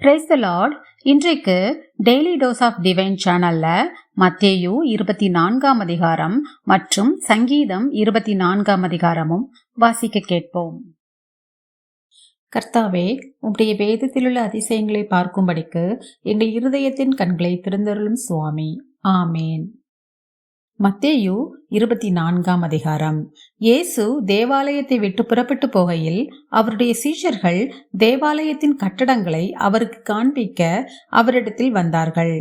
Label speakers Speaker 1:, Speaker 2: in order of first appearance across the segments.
Speaker 1: Praise the Lord. இன்றைக்கு daily dose of divine சேனல்ல மத்தேயு 24ஆம் அதிகாரம் மற்றும் சங்கீதம் 24ஆம் அதிகாரமும் வாசிக்க கேட்போம். கர்த்தாவே, உம்முடைய வேதத்திலுள்ள அதிசயங்களை பார்க்கும்படிக்கு எங்கள் இருதயத்தின் கண்களை திறந்தருளும் சுவாமி. ஆமேன். மத்தேயு 24ஆம் அதிகாரம். இயேசு தேவாலயத்தை விட்டு புறப்பட்டு போகையில் அவருடைய சீஷர்கள் தேவாலயத்தின் கட்டடங்களை அவருக்கு காண்பிக்க அவரிடத்தில் வந்தார்கள்.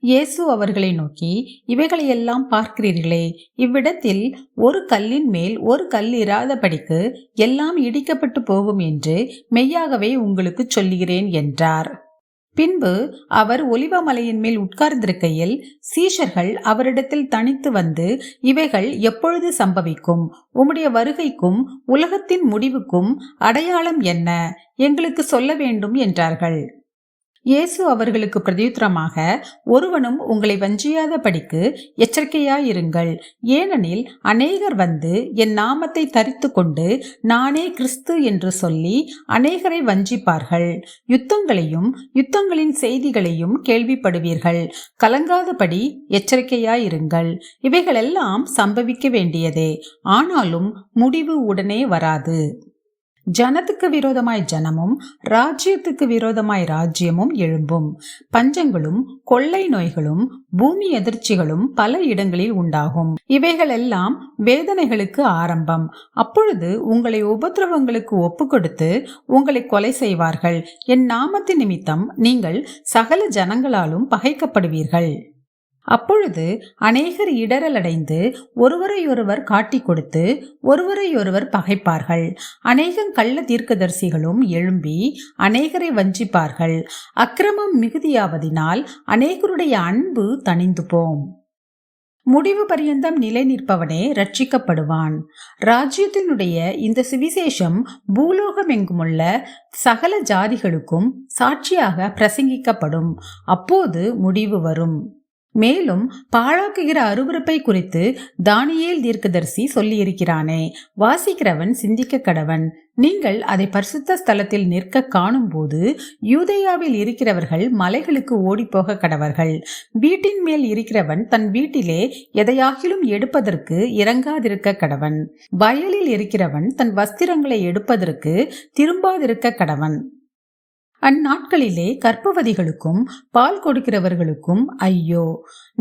Speaker 1: இயேசு அவர்களை நோக்கி, இவைகளையெல்லாம் பார்க்கிறீர்களே, இவ்விடத்தில் ஒரு கல்லின் மேல் ஒரு கல் இராதபடிக்கு எல்லாம் இடிக்கப்பட்டு போகும் என்று மெய்யாகவே உங்களுக்கு சொல்லுகிறேன் என்றார். பின்பு அவர் ஒலிவமலையின் மேல் உட்கார்ந்திருக்கையில் சீஷர்கள் அவரிடத்தில் தனித்து வந்து, இவைகள் எப்பொழுது சம்பவிக்கும்? உம்முடைய வருகைக்கும் உலகத்தின் முடிவுக்கும் அடையாளம் என்ன? எங்களுக்கு சொல்ல வேண்டும் என்றார்கள். இயேசு அவர்களுக்கு பிரதியுத்தரமாக, ஒருவனும் உங்களை வஞ்சியாதபடிக்கு எச்சரிக்கையாயிருங்கள். ஏனெனில் அநேகர் வந்து என் நாமத்தை தரித்து கொண்டு நானே கிறிஸ்து என்று சொல்லி அநேகரை வஞ்சிப்பார்கள். யுத்தங்களையும் யுத்தங்களின் செய்திகளையும் கேள்விப்படுவீர்கள். கலங்காதபடி எச்சரிக்கையாயிருங்கள். இவைகளெல்லாம் சம்பவிக்க வேண்டியதே, ஆனாலும் முடிவு உடனே வராது. ஜனத்துக்கு விரோதமாய் ஜனமும் ராஜ்யத்துக்கு விரோதமாய் ராஜ்யமும் எழும்பும். பஞ்சங்களும் கொள்ளை நோய்களும் பூமி எதிர்ச்சிகளும் பல இடங்களில் உண்டாகும். இவைகளெல்லாம் வேதனைகளுக்கு ஆரம்பம். அப்பொழுது உங்களை உபத்திரவங்களுக்கு ஒப்பு கொடுத்து உங்களை கொலை செய்வார்கள். என் நாமத்தின் நிமித்தம் நீங்கள் சகல ஜனங்களாலும் பகைக்கப்படுவீர்கள். அப்பொழுது அநேகர் இடரலடைந்து ஒருவரையொருவர் காட்டிக் கொடுத்து ஒருவரையொருவர் பகைப்பார்கள். அநேகம் கள்ள தீர்க்கதரிசிகளும் எழும்பி அநேகரை வஞ்சிப்பார்கள். அக்கிரமம் மிகுதியாவதினால் அநேகருடைய அன்பு தணிந்து போம். முடிவு பரியந்தம் நிலை நிற்பவனே ரட்சிக்கப்படுவான். ராஜ்யத்தினுடைய இந்த சுவிசேஷம் பூலோகம் எங்குமுள்ள சகல ஜாதிகளுக்கும் சாட்சியாக பிரசங்கிக்கப்படும். அப்போது முடிவு வரும். மேலும் பாழாக்குகிற அருவருப்பை குறித்து தானியேல் தீர்க்கதரிசி சொல்லியிருக்கிறானே, வாசிக்கிறவன் சிந்திக்க கடவன். நீங்கள் அதை பரிசுத்த ஸ்தலத்தில் நிற்க காணும் போது யூதேயாவில் இருக்கிறவர்கள் மலைகளுக்கு ஓடிப்போக கடவர்கள். வீட்டின் மேல் இருக்கிறவன் தன் வீட்டிலே எதையாகிலும் எடுப்பதற்கு இறங்காதிருக்க கடவன். வயலில் இருக்கிறவன் தன் வஸ்திரங்களை எடுப்பதற்கு திரும்பாதிருக்க கடவன். அந்நாட்களிலே கர்ப்பவதிகளுக்கும் பால் கொடுக்கிறவர்களுக்கும் ஐயோ!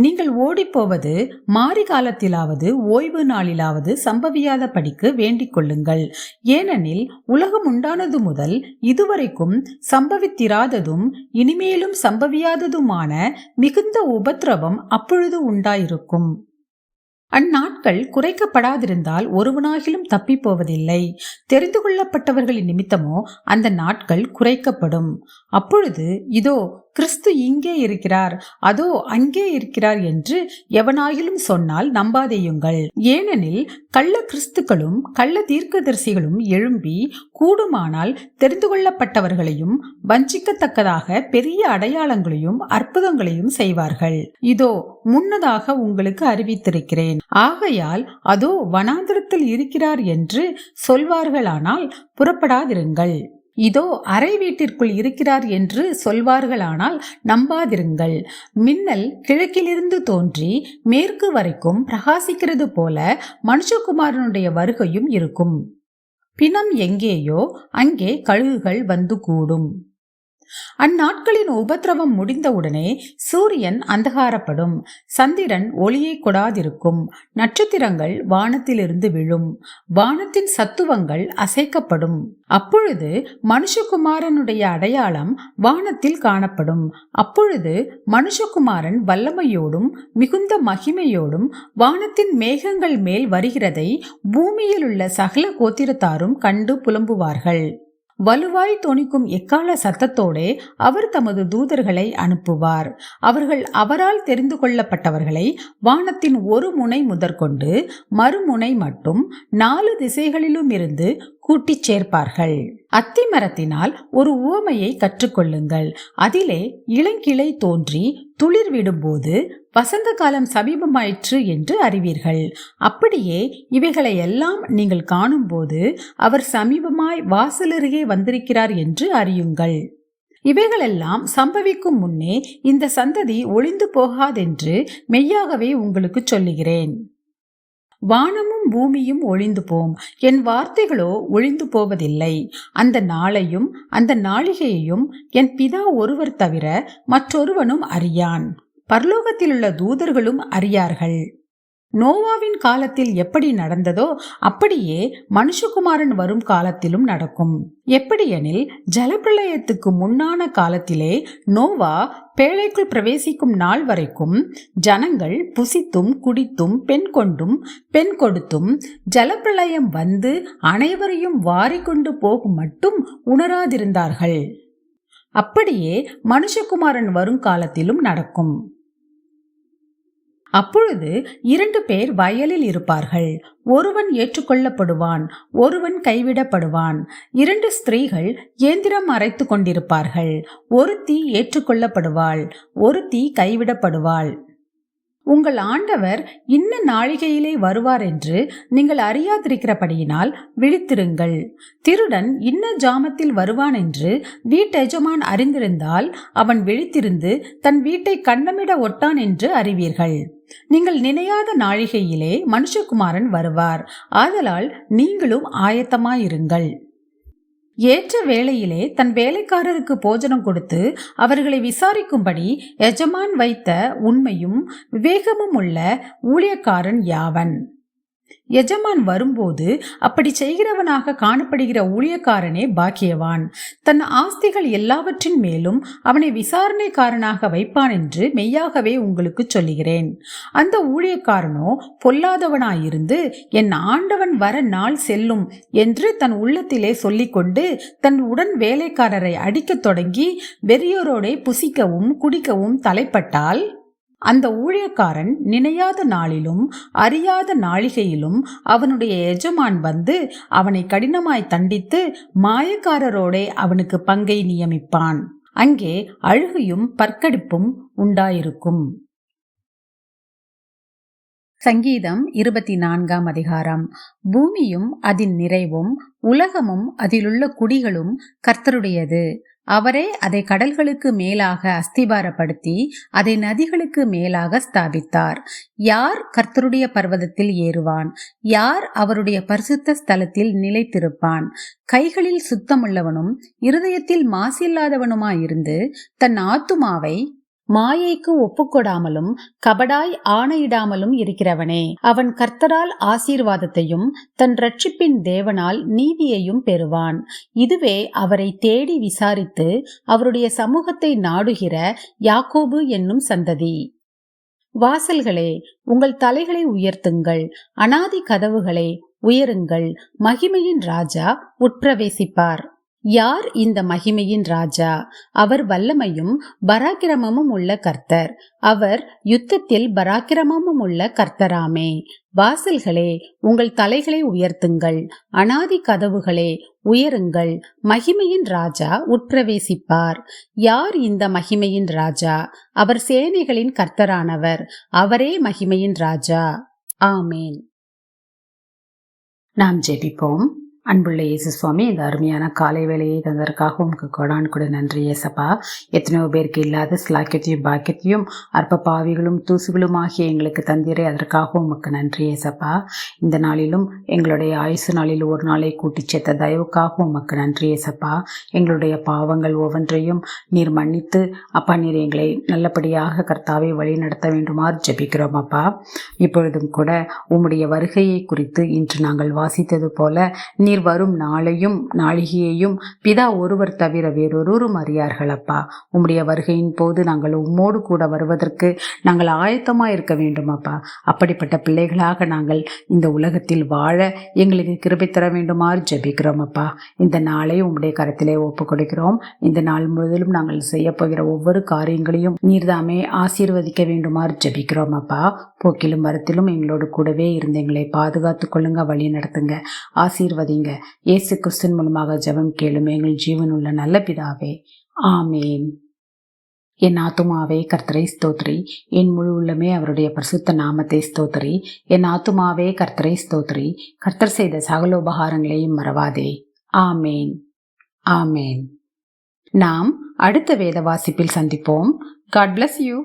Speaker 1: நீங்கள் ஓடிப்போவது மாரி காலத்திலாவது ஓய்வு நாளிலாவது சம்பவியாத படிக்கு வேண்டிக் கொள்ளுங்கள். ஏனெனில் உலகம் உண்டானது முதல் இதுவரைக்கும் சம்பவித்திராததும் இனிமேலும் சம்பவியாததுமான மிகுந்த உபத்திரவம் அப்பொழுது உண்டாயிருக்கும். அந்நாட்கள் குறைக்கப்படாதிருந்தால் ஒருவனாகிலும் தப்பி போவதில்லை. தெரிந்து கொள்ளப்பட்டவர்களின் நிமித்தமோ அந்த நாட்கள் குறைக்கப்படும். அப்பொழுது இதோ கிறிஸ்து இங்கே இருக்கிறார், அதோ அங்கே இருக்கிறார் என்று எவனாயிலும் சொன்னால் நம்பாதேயுங்கள். ஏனெனில் கள்ள கிறிஸ்துக்களும் கள்ள தீர்க்கதரிசிகளும் எழும்பி கூடுமானால் தெரிந்து கொள்ளப்பட்டவர்களையும் வஞ்சிக்கத்தக்கதாக பெரிய அடையாளங்களையும் அற்புதங்களையும் செய்வார்கள். இதோ முன்னதாக உங்களுக்கு அறிவித்திருக்கிறேன். ஆகையால் அதோ வனாந்திரத்தில் இருக்கிறார் என்று சொல்வார்களானால் புறப்படாதிருங்கள். இதோ அறை வீட்டிற்குள் இருக்கிறார் என்று சொல்வார்களானால் நம்பாதிருங்கள். மின்னல் கிழக்கிலிருந்து தோன்றி மேற்கு வரைக்கும் பிரகாசிக்கிறது போல மனுஷகுமாரனுடைய வருகையும் இருக்கும். பிணம் எங்கேயோ அங்கே கழுகுகள் வந்து கூடும். அந்நாட்களின் உபத்திரவம் முடிந்தவுடனே சூரியன் அந்தகாரப்படும், சந்திரன் ஒளியை கொடாதிருக்கும், நட்சத்திரங்கள் வானத்திலிருந்து விழும், வானத்தின் சத்துவங்கள் அசைக்கப்படும். அப்பொழுது மனுஷகுமாரனுடைய அடையாளம் வானத்தில் காணப்படும். அப்பொழுது மனுஷகுமாரன் வல்லமையோடும் மிகுந்த மகிமையோடும் வானத்தின் மேகங்கள் மேல் வருகிறதை பூமியில் உள்ள சகல கோத்திரத்தாரும் கண்டு புலம்புவார்கள். வலுவாய் தொனிக்கும் எக்கால சத்தத்தோடே அவர் தமது தூதர்களை அனுப்புவார். அவர்கள் அவரால் தெரிந்து கொள்ளப்பட்டவர்களை வானத்தின் ஒரு முனை முதற்கொண்டு மறுமுனை மட்டும் 4 திசைகளிலும் இருந்து கூட்டிச் சேர்ப்பார்கள். அத்தி மரத்தினால் ஒரு உவமையை கற்றுக்கொள்ளுங்கள். அதிலே இளங்கிளை தோன்றி துளிர் விடும்போது வசந்த காலம் சமீபமாயிற்று என்று அறிவீர்கள். அப்படியே இவைகளை எல்லாம் நீங்கள் காணும்போது அவர் சமீபமாய் வாசலருகே வந்திருக்கிறார் என்று அறியுங்கள். இவைகளெல்லாம் சம்பவிக்கும் முன்னே இந்த சந்ததி ஒளிந்து போகாதென்று மெய்யாகவே உங்களுக்கு சொல்லுகிறேன். வானமும் பூமியும் ஒளிந்து போம், என் வார்த்தைகளோ ஒளிந்து போவதில்லை. அந்த நாளையும் அந்த நாளிகையையும் என் பிதா ஒருவர் தவிர மற்றொருவனும் அறியான், பரலோகத்திலுள்ள தூதர்களும் அறியார்கள். நோவாவின் காலத்தில் எப்படி நடந்ததோ அப்படியே மனுஷகுமாரன் வரும் காலத்திலும் நடக்கும். எப்படியெனில் ஜலப்பிரளயத்துக்கு முன்னான காலத்திலே நோவா பேழைக்குள் பிரவேசிக்கும் நாள் வரைக்கும் ஜனங்கள் புசித்தும் குடித்தும் பெண் கொண்டும் பெண் கொடுத்தும் ஜலப்பிரளயம் வந்து அனைவரையும் வாரிக்கொண்டு போகும் மட்டும் உணராதிருந்தார்கள். அப்படியே மனுஷகுமாரன் வரும் காலத்திலும் நடக்கும். அப்பொழுது 2 பேர் வயலில் இருப்பார்கள், ஒருவன் ஏற்றுக்கொள்ளப்படுவான், ஒருவன் கைவிடப்படுவான். 2 ஸ்திரீகள் இயந்திரம் அரைத்து கொண்டிருப்பார்கள், ஒருத்தி ஏற்றுக்கொள்ளப்படுவாள், ஒருத்தி கைவிடப்படுவாள். உங்கள் ஆண்டவர் இன்ன நாழிகையிலே வருவார் என்று நீங்கள் அறியாதிருக்கிறபடியினால் விழித்திருங்கள். திருடன் இன்ன ஜாமத்தில் வருவான் என்று வீட்டெஜமான் அறிந்திருந்தால் அவன் விழித்திருந்து தன் வீட்டை கண்ணமிட ஒட்டான் என்று அறிவீர்கள். நீங்கள் நினையாத நாழிகையிலே மனுஷகுமாரன் வருவார். ஆதலால் நீங்களும் ஆயத்தமாயிருங்கள். ஏற்ற வேளையிலே தன் வேலைக்காரருக்கு போஜனம் கொடுத்து அவர்களை விசாரிக்கும்படி எஜமான் வைத்த உண்மையும் விவேகமும் உள்ள ஊழியக்காரன் யாவன்? எஜமான் வரும்போது அப்படி செய்கிறவனாக காணப்படுகிற ஊழியக்காரனே பாக்கியவான். தன் ஆஸ்திகள் எல்லாவற்றின் மேலும் அவனை விசாரணைக்காரனாக வைப்பான் என்று மெய்யாகவே உங்களுக்கு சொல்லுகிறேன். அந்த ஊழியக்காரனோ பொல்லாதவனாயிருந்து என் ஆண்டவன் வர நாள் செல்லும் என்று தன் உள்ளத்திலே சொல்லிக்கொண்டு தன் உடன் வேலைக்காரரை அடிக்கத் தொடங்கி வெறியோரோடே புசிக்கவும் குடிக்கவும் தலைப்பட்டால் அந்த ஊழியக்காரன் நினையாத நாளிலும் அறியாத நாழிகையிலும் அவனுடைய எஜமான் வந்து அவனை கடினமாய் தண்டித்து மாயக்காரரோடே அவனுக்கு பங்கை நியமிப்பான். அங்கே அழுகையும் பற்கடிப்பும் உண்டாயிருக்கும். சங்கீதம் 24ஆம் அதிகாரம். பூமியும் அதன் நிறைவும் உலகமும் அதிலுள்ள குடிகளும் கர்த்தருடையது. அவரே அதை கடல்களுக்கு மேலாக அஸ்திபாரப்படுத்தி அதை நதிகளுக்கு மேலாக ஸ்தாபித்தார். யார் கர்த்தருடைய பர்வதத்தில் ஏறுவான்? யார் அவருடைய பரிசுத்த ஸ்தலத்தில் நிலைத்திருப்பான்? கைகளில் சுத்தமுள்ளவனும் இருதயத்தில் மாசில்லாதவனுமாயிருந்து தன் ஆத்துமாவை மாயைக்கு ஒப்புக்கொடாமலும் கபடாய் ஆணையிடாமலும் இருக்கிறவனே, அவன் கர்த்தரால் ஆசீர்வாதத்தையும் தன் இரட்சிப்பின் தேவனால் நீதியையும் பெறுவான். இதுவே அவரை தேடி விசாரித்து அவருடைய சமூகத்தை நாடுகிற யாக்கோபு என்னும் சந்ததி. வாசல்களே, உங்கள் தலைகளை உயர்த்துங்கள், அநாதி கதவுகளே உயருங்கள், மகிமையின் ராஜா உட்பிரவேசிப்பார். யார் இந்த மகிமையின் ராஜா? அவர் வல்லமையும் பராக்கிரமமும் உள்ள கர்த்தர். அவர் யுத்தத்தில் பராக்கிரமமும் உள்ள கர்த்தராமே. வாசல்களே, உங்கள் தலைகளை உயர்த்துங்கள், அநாதி கதவுகளே உயருங்கள், மகிமையின் ராஜா உட்பிரவேசிப்பார். யார் இந்த மகிமையின் ராஜா? அவர் சேனைகளின் கர்த்தரானவர். அவரே மகிமையின் ராஜா. ஆமேன். நாம் ஜெபிப்போம். அன்புள்ள இயேசு சுவாமி, இந்த அருமையான காலை வேலையை தந்ததற்காக உங்களுக்கு கொடான் கூட நன்றி ஏசப்பா. எத்தனையோ பேருக்கு இல்லாத ஸ்லாக்கியத்தையும் பாக்கியத்தையும் அற்ப பாவிகளும் தூசுகளும் ஆகிய எங்களுக்கு தந்தீரே, அதற்காக உமக்கு நன்றி ஏசப்பா. இந்த நாளிலும் எங்களுடைய ஆயுசு நாளில் ஒரு நாளை கூட்டி சேர்த்த தயவுக்காக உமக்கு நன்றி ஏசப்பா. எங்களுடைய பாவங்கள் ஒவ்வொன்றையும் நீர் மன்னித்து அப்பா, நீர் எங்களை நல்லபடியாக கர்த்தாவை வழி நடத்த வேண்டுமாறு ஜெபிக்கிறோம் அப்பா. இப்பொழுதும் கூட உம்முடைய வருகையை குறித்து இன்று நாங்கள் வாசித்தது போல நீர் வரும் நாளையும் நாளிகையையும் பிதா ஒருவர் தவிர வேறொருவரும் அறியார்கள் அப்பா. உம்முடைய வருகையின் போது நாங்கள் உம்மோடு கூட வருவதற்கு நாங்கள் ஆயத்தமாக இருக்க வேண்டும் அப்பா. அப்படிப்பட்ட பிள்ளைகளாக நாங்கள் இந்த உலகத்தில் வாழ எங்களுக்கு கிருபை தர வேண்டுமாறு ஜெபிக்கிறோம் அப்பா. இந்த நாளை உம்முடைய கரத்திலே ஒப்பு கொடுக்கிறோம். இந்த நாள் முழுவதிலும் நாங்கள் செய்ய போகிற ஒவ்வொரு காரியங்களையும் நீர்தாமே ஆசீர்வதிக்க வேண்டுமாறு ஜெபிக்கிறோம் அப்பா. போக்கிலும் வரத்திலும் எங்களோடு கூடவே இருந்து எங்களை பாதுகாத்து கொள்ளுங்க, வழி நடத்துங்க, ஆசீர்வதிங்க. இயேசு கிறிஸ்துவின் மூலமாக ஜெபம் கேளும் எங்கள் ஜீவனுள்ள நல்ல பிதாவே, ஆமேன். என் ஆத்துமாவே கர்த்தரை ஸ்தோத்ரி, என் முழு உள்ளமே அவருடைய பரிசுத்த நாமத்தை ஸ்தோத்ரி. என் ஆத்துமாவே கர்த்தரை ஸ்தோத்ரி, கர்த்தர் செய்த சகல உபகாரங்களையும் மறவாதே. ஆமேன், ஆமேன். நாம் அடுத்த வேத வாசிப்பில் சந்திப்போம். God bless you.